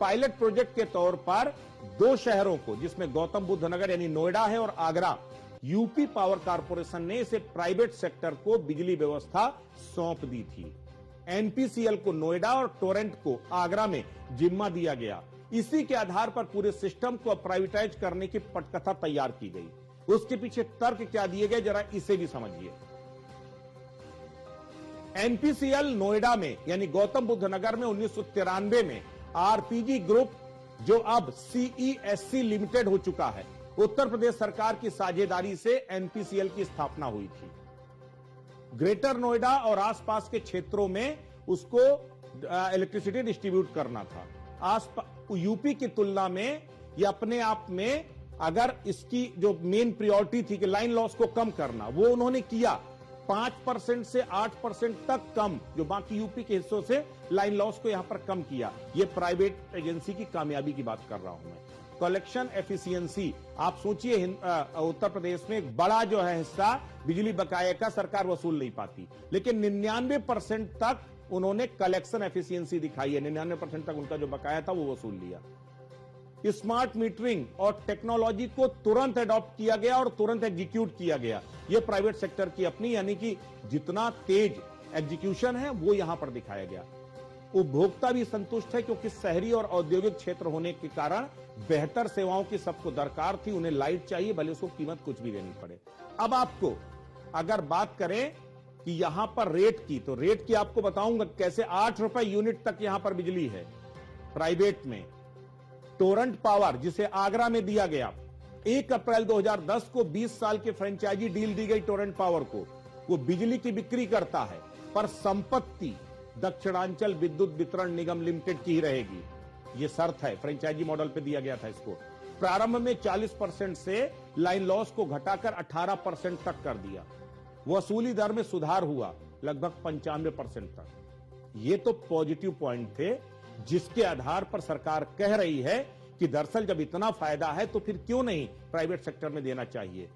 Pilot project के तौर पर 2 शहरों को, जिसमें गौतम बुद्ध नगर यानी नोएडा है और आगरा, यूपी पावर कॉर्पोरेशन ने इसे प्राइवेट सेक्टर को बिजली व्यवस्था सौंप दी थी। एनपीसीएल को नोएडा और टोरेंट को आगरा में जिम्मा दिया गया। इसी के आधार पर पूरे सिस्टम को प्राइवेटाइज करने की पटकथा तैयार की गई। उसके पीछे तर्क क्या दिए गए, जरा इसे भी समझिए। एनपीसीएल नोएडा में यानी गौतम बुद्ध नगर में 1993 में आरपीजी ग्रुप, जो अब सीईएससी लिमिटेड हो चुका है, उत्तर प्रदेश सरकार की साझेदारी से एनपीसीएल की स्थापना हुई थी। ग्रेटर नोएडा और आसपास के क्षेत्रों में उसको इलेक्ट्रिसिटी डिस्ट्रीब्यूट करना था। यूपी की तुलना में ये अपने आप में, अगर इसकी जो मेन प्रायोरिटी थी कि लाइन लॉस को कम करना, वो उन्होंने किया। 5% से 8% तक कम, जो बाकी यूपी के हिस्सों से लाइन लॉस को यहां पर कम किया। ये प्राइवेट एजेंसी की कामयाबी की बात कर रहा हूं मैं। कलेक्शन एफिशिएंसी, आप सोचिए उत्तर प्रदेश में एक बड़ा जो है हिस्सा बिजली बकाये का सरकार वसूल नहीं पाती, लेकिन 99% तक उन्होंने कलेक्शन एफिशिएंसी दिखाई है। 99% तक उनका जो बकाया था वो वसूल लिया। स्मार्ट मीटरिंग और टेक्नोलॉजी को तुरंत अडॉप्ट किया गया और तुरंत एग्जीक्यूट किया गया। यह प्राइवेट सेक्टर की अपनी, यानी कि जितना तेज एग्जीक्यूशन है वो यहां पर दिखाया गया। उपभोक्ता भी संतुष्ट है, क्योंकि शहरी और औद्योगिक क्षेत्र होने के कारण बेहतर सेवाओं की सबको दरकार थी। उन्हें लाइट चाहिए, भले उसको कीमत कुछ भी देनी पड़े। अब आपको अगर बात करें कि यहां पर रेट की, तो रेट की आपको बताऊंगा कैसे। 8 रुपए यूनिट तक यहां पर बिजली है प्राइवेट में। टोरेंट पावर, जिसे आगरा में दिया गया, 1 अप्रैल 2010 को 20 साल की फ्रेंचाइजी डील दी गई टोरेंट पावर को। वो बिजली की बिक्री करता है, पर संपत्ति दक्षिणांचल विद्युत वितरण निगम लिमिटेड की ही रहेगी। ये शर्त है, फ्रेंचाइजी मॉडल पे दिया गया था इसको। प्रारंभ में 40% से लाइन लॉस को घटाकर 18% तक कर दिया। वसूली दर में सुधार हुआ लगभग 95% तक। ये तो पॉजिटिव पॉइंट थे, जिसके आधार पर सरकार कह रही है कि दरअसल जब इतना फायदा है तो फिर क्यों नहीं प्राइवेट सेक्टर में देना चाहिए।